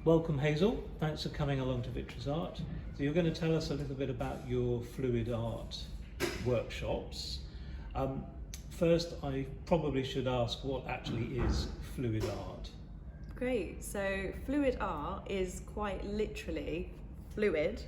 Welcome Hazel, thanks for coming along to Vitreus Art. So you're going to tell us a little bit about your fluid art workshops. First, I probably should ask what actually is fluid art. Great, so fluid art is quite literally fluid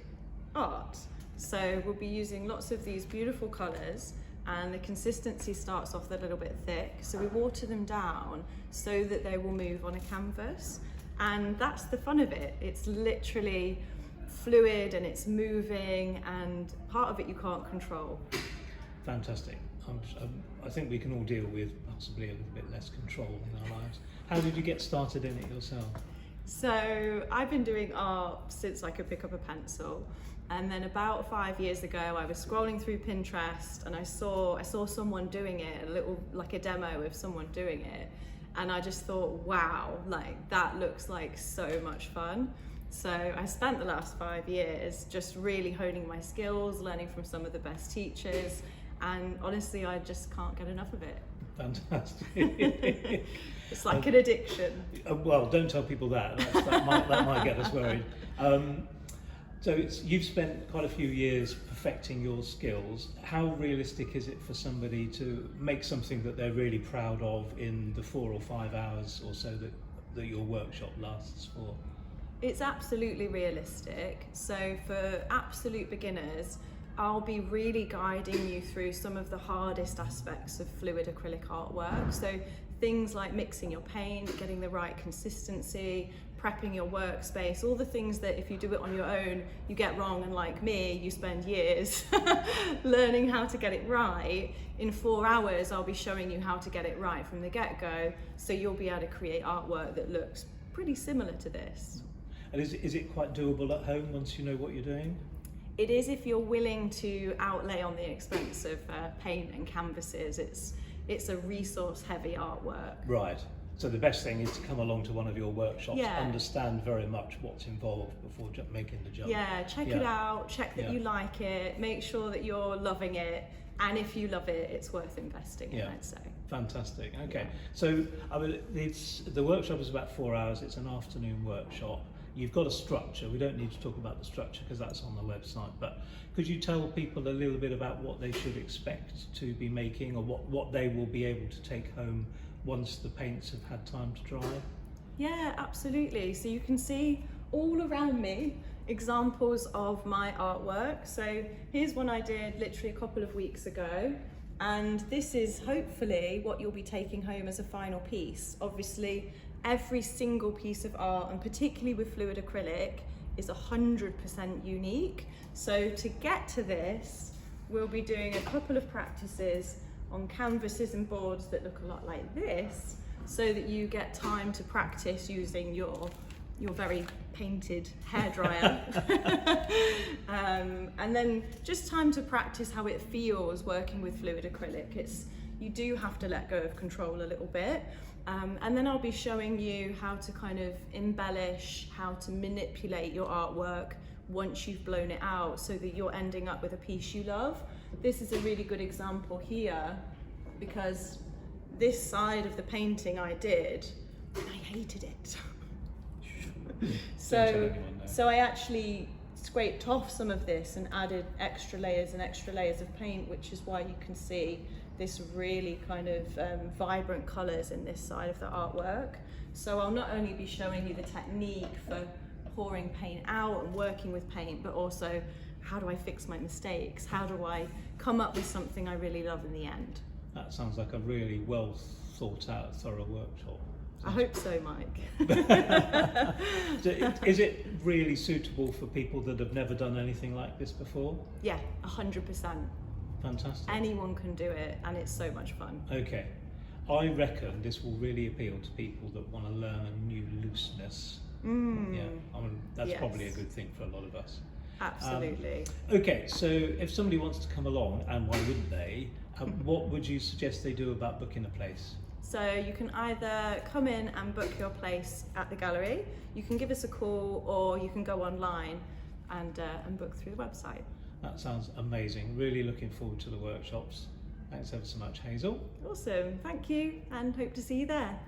art. So we'll be using lots of these beautiful colours, and the consistency starts off a little bit thick, so we water them down so that they will move on a canvas, and that's the fun of it. It's literally fluid and it's moving, and part of it you can't control. Fantastic. I think we can all deal with possibly a little bit less control in our lives. How did you get started in it yourself? So I've been doing art since I could pick up a pencil, and then about 5 years ago I was scrolling through Pinterest and I saw someone doing it, like a demo of someone doing it, and I just thought, wow, like that looks like so much fun. So I spent the last 5 years just really honing my skills, learning from some of the best teachers, and honestly I just can't get enough of it. Fantastic. It's like an addiction. Well, don't tell people that. That might get us worried. So you've spent quite a few years perfecting your skills. How realistic is it for somebody to make something that they're really proud of in the 4 or 5 hours or so that your workshop lasts for? It's absolutely realistic. So for absolute beginners, I'll be really guiding you through some of the hardest aspects of fluid acrylic artwork. So things like mixing your paint, getting the right consistency, prepping your workspace, all the things that if you do it on your own, you get wrong, and like me, you spend years learning how to get it right. In 4 hours, I'll be showing you how to get it right from the get-go, so you'll be able to create artwork that looks pretty similar to this. And is it quite doable at home once you know what you're doing? It is, if you're willing to outlay on the expense of paint and canvases. It's a resource-heavy artwork. Right. So the best thing is to come along to one of your workshops, Yeah. Understand very much what's involved before making the jump. Yeah, check it out, check that you like it, make sure that you're loving it, and if you love it, it's worth investing in, I'd say. Fantastic. Okay. So the workshop is about 4 hours. It's an afternoon workshop. You've got a structure. We don't need to talk about the structure because that's on the website, but could you tell people a little bit about what they should expect to be making, or what they will be able to take home once the paints have had time to dry? Yeah, absolutely. So you can see all around me examples of my artwork. So here's one I did literally a couple of weeks ago, and this is hopefully what you'll be taking home as a final piece. Obviously, every single piece of art, and particularly with fluid acrylic, is 100% unique. So to get to this, we'll be doing a couple of practices on canvases and boards that look a lot like this, so that you get time to practice using your very painted hairdryer. And then just time to practice how it feels working with fluid acrylic. You do have to let go of control a little bit. And then I'll be showing you how to kind of embellish, how to manipulate your artwork once you've blown it out, so that you're ending up with a piece you love. This is a really good example here, because this side of the painting I did, and I hated it. So I actually scraped off some of this and added extra layers and extra layers of paint, which is why you can see this really kind of vibrant colours in this side of the artwork. So I'll not only be showing you the technique for pouring paint out and working with paint, but also how do I fix my mistakes? How do I come up with something I really love in the end? That sounds like a really well thought out, thorough workshop. I hope so, Mike. So is it really suitable for people that have never done anything like this before? Yeah, 100%. Fantastic. Anyone can do it, and it's so much fun. Okay. I reckon this will really appeal to people that want to learn a new looseness. Yeah, that's probably a good thing for a lot of us. Absolutely. Okay, so if somebody wants to come along, and why wouldn't they, what would you suggest they do about booking a place? So you can either come in and book your place at the gallery, you can give us a call, or you can go online and book through the website. That sounds amazing. Really looking forward to the workshops. Thanks ever so much, Hazel. Awesome, thank you, and hope to see you there.